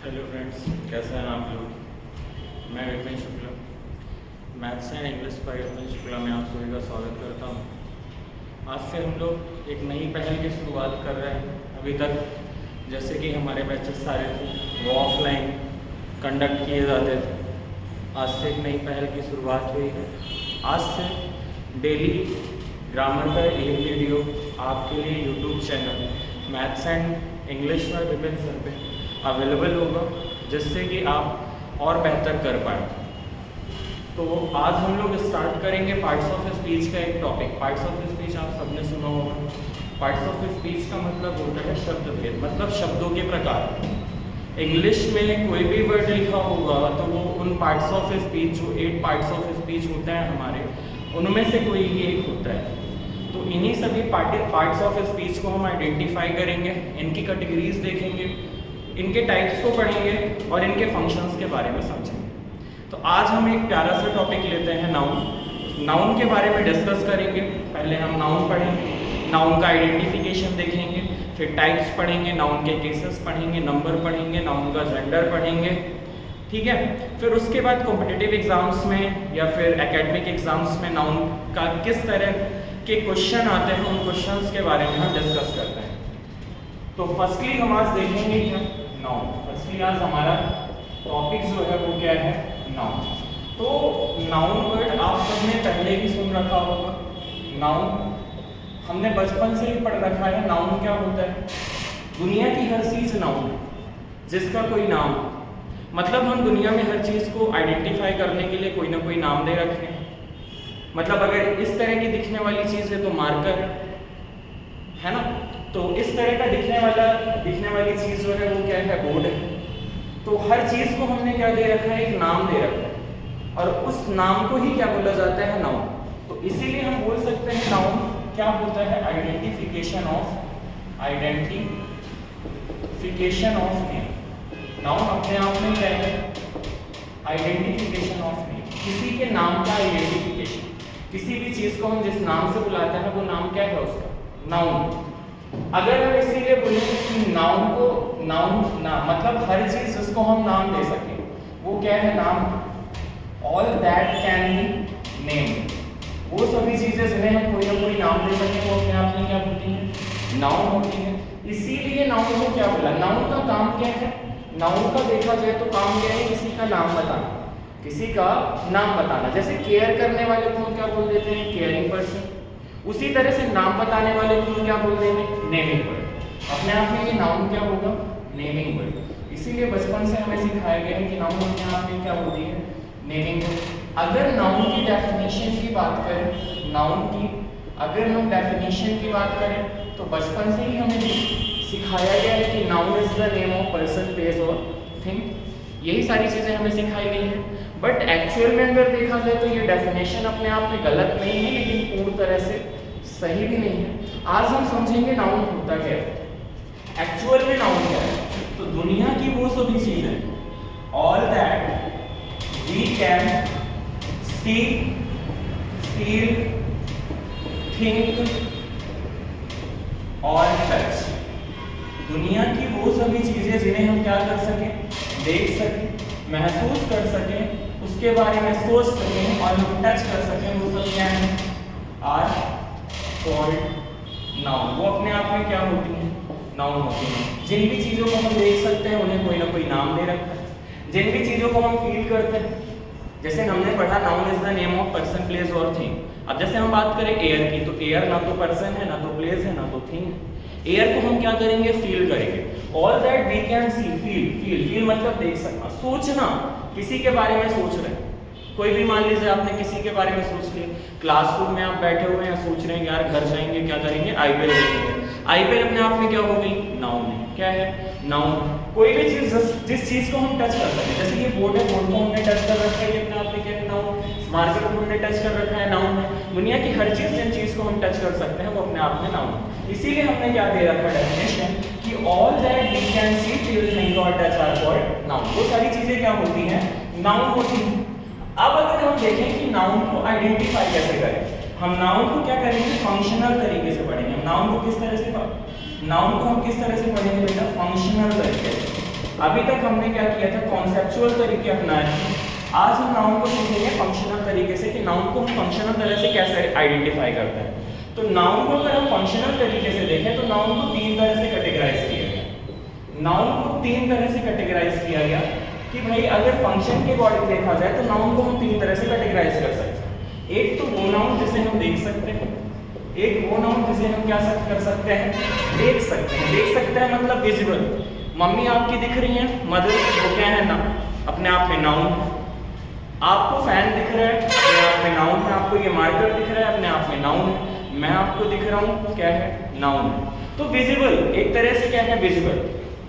Hello friends, कैसे हैं आप लोग। मैं Vipin Shukla, maths and English by Vipin Shukla में आप सभी का स्वागत करता हूं। आज से हम लोग एक नई पहल की शुरुआत कर रहे हैं। अभी तक जैसे कि हमारे बैचेस सारे थे वो ऑफलाइन कंडक्ट किए जाते थे। आज से एक नई पहल की शुरुआत हुई है। आज से डेली ग्रामर का एक वीडियो आपके लिए YouTube channel maths and English by Vipin sir पे अवेलेबल होगा, जिससे कि आप और बेहतर कर पाए। तो आज हम लोग स्टार्ट करेंगे पार्ट्स ऑफ स्पीच का एक टॉपिक। पार्ट्स ऑफ स्पीच आप सबने सुना होगा। पार्ट्स ऑफ स्पीच का मतलब होता है शब्द भेद, मतलब शब्दों के प्रकार। इंग्लिश में कोई भी वर्ड लिखा होगा तो वो उन पार्ट्स ऑफ स्पीच, जो 8 पार्ट्स ऑफ स्पीच होते हैं हमारे, उनमें से कोई ही एक होता है। तो इन्हीं सभी पार्ट्स ऑफ स्पीच को हम आइडेंटिफाई करेंगे, इनकी कैटेगरीज देखेंगे, इनके टाइप्स को पढ़ेंगे और इनके फंक्शंस के बारे में समझेंगे। तो आज हम एक प्यारा सा टॉपिक लेते हैं नाउन। नाउन के बारे में डिस्कस करेंगे। पहले हम नाउन पढ़ेंगे, नाउन का आइडेंटिफिकेशन देखेंगे, फिर टाइप्स पढ़ेंगे, नाउन के केसेस पढ़ेंगे, नंबर पढ़ेंगे, नाउन का जेंडर पढ़ेंगे, ठीक है। फिर उसके बाद कॉम्पिटिटिव एग्जाम्स में या फिर एकेडमिक एग्जाम्स में नाउन का किस तरह के क्वेश्चन आते हैं, उन क्वेश्चंस के बारे में हम डिस्कस करते हैं। तो फर्स्टली हम आज देखेंगे क्या, नाउन। फर्स्टली आज हमारा टॉपिक जो है वो क्या है, नाउन। तो नाउन वर्ड आप सबने पहले ही सुन रखा होगा। नाउन हमने बचपन से ही पढ़ रखा है। नाउन क्या होता है, दुनिया की हर चीज नाउन है, जिसका कोई नाम, मतलब हम दुनिया में हर चीज को आइडेंटिफाई करने के लिए कोई ना कोई नाम दे रखे हैं। मतलब अगर इस तरह की दिखने वाली चीज है तो मार्कर है ना। तो इस तरह का दिखने वाली चीज जो है वो क्या है, बोर्ड है। तो हर चीज को हमने क्या दे रखा है, एक नाम दे रखा है, और उस नाम को ही क्या बोला जाता है, नाउन। तो इसीलिए हम बोल सकते हैं नाउन क्या होता है, आइडेंटिफिकेशन ऑफ नेम। नाउन अपने आप में क्या है, आइडेंटिफिकेशन ऑफ नेम, किसी के नाम का आइडेंटिफिकेशन। किसी भी चीज को हम जिस नाम से बुलाते हैं वो नाम क्या है उसका, नाउन। अगर हम इसीलिए बोले कि नाउन को मतलब हर चीज जिसको हम नाम दे सकें वो क्या है, नाम। All that can be name, वो सभी चीजें जिन्हें हम कोई ना कोई नाम दे सकें वो अपने आप में क्या होती हैं, नाउन होती है। इसीलिए नाउन को क्या बोला, नाउन का काम क्या है, नाउन का देखा जाए तो काम क्या है, किसी का नाम बताना, किसी का नाम बताना। जैसे केयर करने वाले को हम क्या बोल देते हैं, केयरिंग पर्सन। उसी तरह से नाम बताने वाले को क्या बोल देंगे, नेमिंग वर्ड। अपने आप में ये नाउन क्या होगा, नेमिंग वर्ड। इसीलिए बचपन से हमें सिखाया गया है कि नाउन अपने आप में क्या होती है, नेमिंग वर्ड। अगर नाउन की डेफिनेशन की बात करें, नाउन की अगर हम डेफिनेशन की बात करें तो बचपन से ही हमें सिखाया गया है कि noun is the name of person, place और थिंग। यही सारी चीजें हमें सिखाई गई हैं। बट एक्चुअल में अगर देखा जाए तो ये डेफिनेशन अपने आप में गलत नहीं है, लेकिन पूर्ण तरह से सही भी नहीं है। आज हम समझेंगे नाउन होता क्या है, एक्चुअल में नाउन क्या है। तो दुनिया की वो सभी चीजें, all that we can see, feel, think और टच। दुनिया की वो सभी चीजें जिन्हें हम क्या कर सकें, देख सकें, महसूस कर सकें, उसके बारे में सोच सकें और हम टच कर सकें, वो सब क्या है, आर कॉल्ड नाउन। वो अपने आप में क्या होती हैं, नाउन होती हैं। जिन भी चीज़ों को हम देख सकते हैं उन्हें कोई ना कोई नाम दे रखा है। जिन भी चीज़ों को हम फील करते हैं, जैसे हमने पढ़ा noun is the name of person, place और थिंग। अब जैसे हम बात करें एयर की, तो एयर ना तो पर्सन है, ना तो प्लेस है, ना तो थिंग है। एयर को हम क्या करेंगे, फील करेंगे। All that we can see, feel मतलब देख सकना, सोचना, किसी के बारे में सोच रहे हैं। कोई भी मान लीजिए आपने किसी के बारे में सोच लिया, क्लासरूम में आप बैठे हुए हैं, सोच रहे हैं यार घर जाएंगे क्या करेंगे, आईपीएल देखेंगे। आईपीएल अपने आप में क्या हो गई, नाउन है। क्या है, नाउन। कोई भी चीज जिस चीज को हम टच कर सकते हैं, जैसे ये बोर्ड है, बोर्ड को हमने टच कर रखा है, ये अपने आप में क्या है, नाउन। मार्कर को हमने टच कर रखा है, नाउन है। दुनिया की हर चीज जिन चीज को हम टच कर सकते हैं वो अपने आप में नाउन है। इसीलिए हमने क्या दे रखा है डेफिनेशन कि all that we can see, feel, think और टच आर कॉल्ड नाउन। वो सारी चीजें क्या होती हैं, नाउन होती हैं। अब अगर हम देखें कि नाउन को आइडेंटिफाई कैसे करें, हम नाउन को क्या करेंगे, फंक्शनल तरीके से पढ़ेंगे। नाउन को किस तरह से, नाउन को हम किस तरह से पढ़ेंगे बेटा, फंक्शनल तरीके से। अभी तक हमने क्या किया था, कॉन्सेप्चुअल तरीके अपनाए थे। आज हम नाउन को सीखेंगे फंक्शनल तरीके से कि नाउन को हम फंक्शनल तरह से कैसे आइडेंटिफाई करते हैं। तो नाउन को अगर हम फंक्शनल तरीके से देखें तो नाउन को 3 तरह से कैटेगराइज किया गया। नाउन को 3 तरह से कैटेगराइज किया गया कि भाई अगर फंक्शन के अकॉर्डिंग देखा जाए तो नाउन को हम 3 तरह से कैटेगराइज कर सकते हैं। एक तो वो नाउन जिसे हम देख सकते हैं, एक वो नाउन जिसे हम क्या कर सकते हैं, देख सकते हैं। देख सकते हैं मतलब विजिबल। मम्मी आपकी दिख रही है, मदर, वो क्या है ना, अपने आप में नाउन। आपको फैन दिख रहा है, अपने आप में नाउन है। आपको ये मार्कर दिख रहा है, अपने आप में नाउन है। मैं आपको दिख रहा हूँ, क्या है, नाउन है। तो विजिबल एक तरह से क्या है, विजिबल।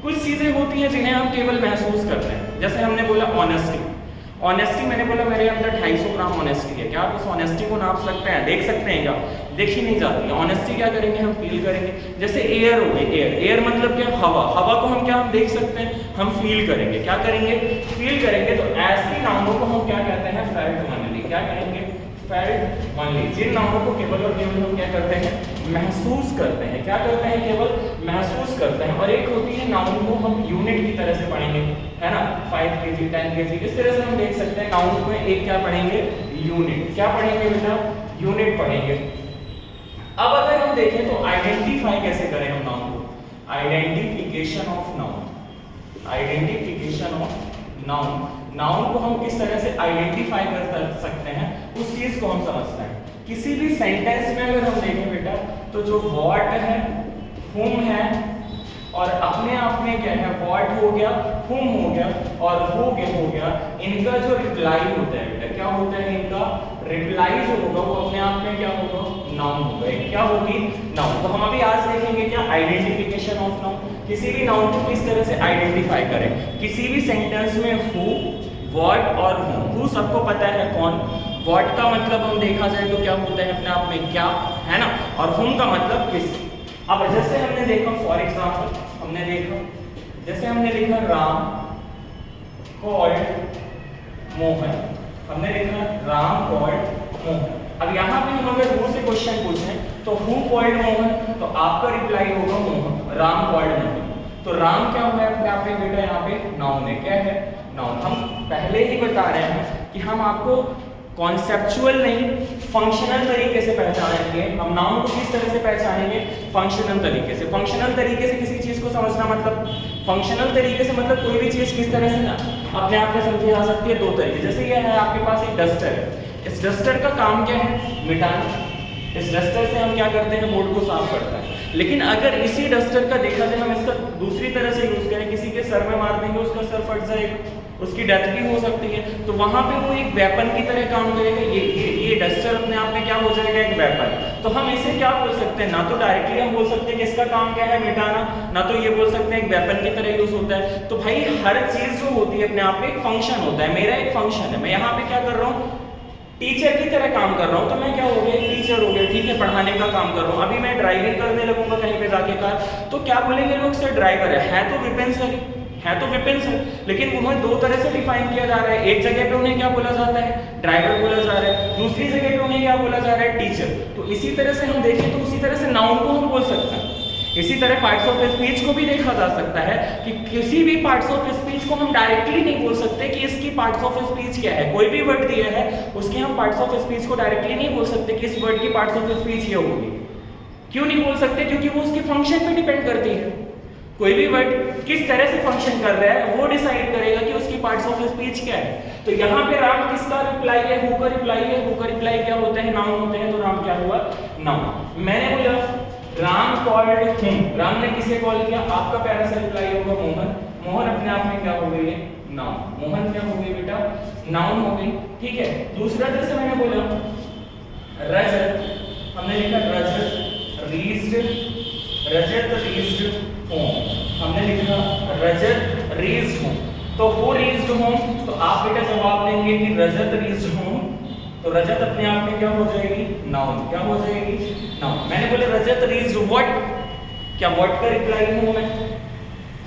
कुछ चीजें होती हैं जिन्हें हम केवल महसूस करते हैं, जैसे हमने बोला ऑनेस्टी। ऑनेस्टी मैंने बोला मेरे अंदर 250 ग्राम ऑनेस्टी है। क्या आप उस ऑनेस्टी को नाप सकते हैं, देख सकते हैं क्या? देखी नहीं जाती। ऑनेस्टी क्या करेंगे, हम फील करेंगे। जैसे एयर हो गई, एयर, एयर मतलब क्या, हवा। हवा को हम क्या, हम देख सकते हैं, हम फील करेंगे। क्या करेंगे, फील करेंगे। तो ऐसी नाउनों को हम क्या कहते हैं, फेल्ट ओनली। क्या कहेंगे, फेल्ट ओनली। जिन नाउनों को केवल और केवल हम क्या करते हैं, महसूस करते हैं। क्या करते हैं, केवल महसूस करते हैं। और एक होती है नाउन को हम यूनिट की तरह से पढ़ेंगे, है ना, 5 kg 10 kg इस तरह से हम देख सकते हैं। नाउन में एक क्या पढ़ेंगे, यूनिट। क्या पढ़ेंगे बेटा, यूनिट पढ़ेंगे। अब अगर हम देखें तो आइडेंटिफाई कैसे करें हम नाउन को, identification of noun. Identification of noun. Noun को हम किस तरह से आइडेंटिफाई कर सकते हैं, उस चीज को हम समझते हैं। किसी भी सेंटेंस में अगर हम देखें बेटा तो जो व्हाट है, whom है, और अपने आप में क्या है, व्हाट हो गया, whom हो गया और who हो गया, इनका जो रिप्लाई होता है बेटा, क्या होता है, इनका रिप्लाई जो होगा वो अपने आप में क्या होगा, नाउन होगा। क्या होगी, नाउन। तो हम अभी आज देखेंगे क्या, आइडेंटिफिकेशन ऑफ नाउन। किसी भी नाउन को किस तरह से आइडेंटिफाई करें। किसी भी सेंटेंस में हु, व्हाट और whom। हु सबको पता है कौन, व्हाट का मतलब हम देखा जाए तो क्या होता है, अपने आप में क्या, है ना, और whom का मतलब किस। अब जैसे हमने देखा, फॉर एग्जांपल हमने देखा, जैसे हमने लिखा राम कॉल्ड मोहन। हमने लिखा राम कॉल्ड मोहन। अब यहाँ पे हम अगर हु से क्वेश्चन पूछें तो हु कॉल्ड मोहन, तो आपका रिप्लाई होगा मोहन, राम कॉल्ड मोहन। तो राम क्या हुआ है अपने आप में बेटा, यहाँ पे नाउन है। क्या है, नाउन। हम पहले ही बता रहे हैं कि हम आपको कॉन्सेप्चुअल नहीं, फंक्शनल तरीके से पहचानेंगे। हम नाउन को किस तरह से पहचानेंगे, फंक्शनल तरीके से। फंक्शनल तरीके से किसी चीज को समझना मतलब, फंक्शनल तरीके से मतलब कोई भी चीज किस तरह से ना अपने आप में समझी जा सकती है 2 तरीके। जैसे ये है आपके पास एक डस्टर है, इस डस्टर का काम क्या है, मिटाना। इस डस्टर से हम क्या करते हैं, बोर्ड को साफ करते हैं। लेकिन अगर इसी डस्टर का देखा जाए, हम इसका दूसरी तरह से यूज करें, किसी के सर में मार देंगे, उसका सर फट जाएगा, उसकी डेथ भी हो सकती है। तो वहां पे वो एक वेपन की तरह काम करेगा। ये डस्टर अपने आप में क्या हो जाएगा, एक वेपन। तो हम इसे क्या बोल सकते हैं, ना तो डायरेक्टली हम बोल सकते हैं कि इसका काम क्या है, मिटाना, ना तो ये बोल सकते हैं एक वेपन की तरह यूज होता है। तो भाई हर चीज जो होती है अपने आप में एक फंक्शन होता है। मेरा एक फंक्शन है, मैं यहाँ पे क्या कर रहा हूँ, टीचर की तरह काम कर रहा हूँ। तो मैं क्या हो गया, टीचर हो गया, ठीक है, पढ़ाने का काम कर रहा हूँ। अभी मैं ड्राइविंग करने लगूंगा कहीं पे जाके कार, तो क्या बोलेंगे लोग, सर ड्राइवर है तो विपिन सर है, तो विपिन सर। लेकिन उन्हें 2 तरह से डिफाइन किया जा रहा है। एक जगह पे उन्हें क्या बोला जाता है, ड्राइवर बोला जा रहा है, दूसरी जगह पे उन्हें क्या बोला जा रहा है, टीचर। तो इसी तरह से हम देखें तो उसी तरह से नाउन को हम बोल सकते हैं। इसी तरह पार्ट्स ऑफ स्पीच को भी देखा जा सकता है कि किसी भी पार्ट्स ऑफ स्पीच को हम डायरेक्टली नहीं बोल सकते कि इसकी पार्ट्स ऑफ स्पीच क्या है। कोई भी वर्ड दिया है उसके हम पार्ट्स ऑफ स्पीच को डायरेक्टली नहीं बोल सकते कि इस वर्ड की पार्ट्स ऑफ स्पीच ये होगी। क्यों नहीं बोल सकते, क्योंकि वो उसके फंक्शन पे डिपेंड करती है। कोई भी वर्ड किस तरह से फंक्शन कर रहा है वो डिसाइड करेगा कि उसकी पार्ट्स ऑफ स्पीच क्या है। तो यहाँ पे राम किसका रिप्लाई है, हु का रिप्लाई है। हु का रिप्लाई क्या होता है, नाउन होते हैं। तो राम क्या हुआ, नाउन। मैंने बोला राम कॉल्ड हिम, राम ने किसे कॉल किया, आपका प्यारा सा रिप्लाई होगा मोहन। मोहन अपने आप में क्या हो गई है, नाउन। मोहन क्या हो गई बेटा, नाउन हो गई, ठीक है। दूसरा जैसे मैंने बोला रजत, हमने लिखा रजत रीज्ड, रजत रीज्ड होम। हमने लिखा रजत रीज्ड होम। तो हु रीज्ड होम, तो आप बेटा जवाब देंगे कि रजत रीज्ड होम। तो रजत अपने आप में क्या हो जाएगी, नाउन। क्या हो जाएगी, नाउन। मैंने बोला रजत रीज्ड व्हाट, क्या व्हाट का रिप्लाई हूं मैं,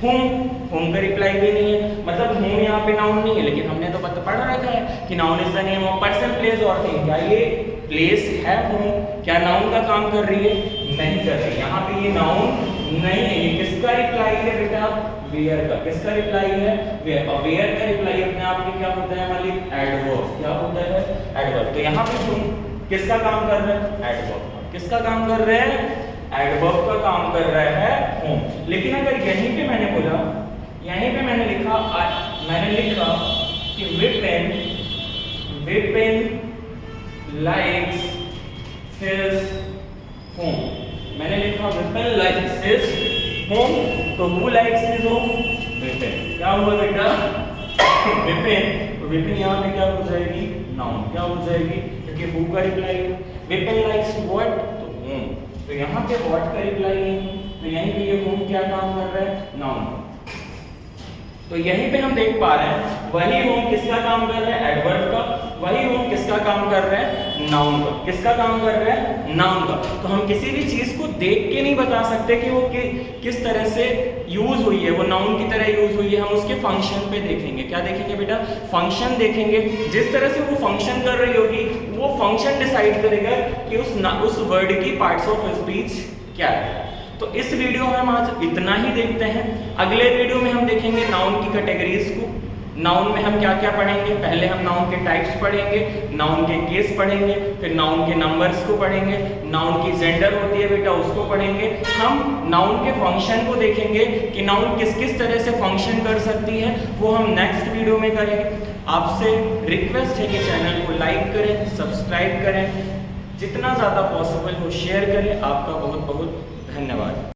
whom का रिप्लाई भी नहीं है। मतलब whom यहाँ पे नाउन नहीं है, लेकिन हमने तो पढ़ रखा है कि noun is the name of person, place और थिंग। क्या ये प्लेस है whom, क्या नाउन का काम कर रही है, नहीं कर रहे, यहाँ पे ये नाउन नहीं है। ये किसका रिप्लाई है बेटा? वेयर का। किसका रिप्लाई है? वेयर। और वेयर का रिप्लाई अपने आप में क्या होता है मालिक? एडवर्ब। क्या होता है? एडवर्ब। तो यहाँ पे तुम किसका काम कर रहे हैं? एडवर्ब। किसका काम कर रहे हैं? एडवर्ब का काम कर रहा है होम। लेकिन अगर यहीं पे मैंने बोला, यहीं पे मैंने लिखा कि विपिन likes his home। मैंने लिखा विपिन likes his home, तो who likes his home? Vipin. क्या हुआ बेटा? विपिन। तो विपिन यहाँ पे क्या हो जाएगी? नाउन। क्या हो जाएगी? क्योंकि who का रिप्लाई है। Vipin likes what? तो home। तो यहाँ पे what का रिप्लाई है, तो यहीं पे ये home क्या काम कर रहा है? नाउन। तो यहीं पे हम देख पा रहे हैं वही होम किसका काम कर रहा है? एडवर्ब का। वही होम किसका काम कर रहा है? नाउन का। किसका काम कर रहा है? नाउन का। तो हम किसी भी चीज को देख के नहीं बता सकते कि वो किस तरह से यूज हुई है, वो नाउन की तरह यूज हुई है। हम उसके फंक्शन पे देखेंगे। क्या देखेंगे बेटा? फंक्शन देखेंगे। जिस तरह से वो फंक्शन कर रही होगी, वो फंक्शन डिसाइड करेगा कि उस वर्ड की पार्ट्स ऑफ स्पीच क्या है। तो इस वीडियो में हम आज इतना ही देखते हैं। अगले वीडियो में हम देखेंगे नाउन की कैटेगरीज को। नाउन में हम क्या क्या पढ़ेंगे? पहले हम नाउन के टाइप्स पढ़ेंगे, नाउन के केस पढ़ेंगे, फिर नाउन के नंबर्स को पढ़ेंगे, नाउन की जेंडर होती है बेटा उसको पढ़ेंगे। हम नाउन के फंक्शन को देखेंगे कि नाउन किस किस तरह से फंक्शन कर सकती है, वो हम नेक्स्ट वीडियो में करेंगे। आपसे रिक्वेस्ट है कि चैनल को लाइक करें, सब्सक्राइब करें, जितना ज़्यादा पॉसिबल हो शेयर करें। आपका बहुत बहुत धन्यवाद।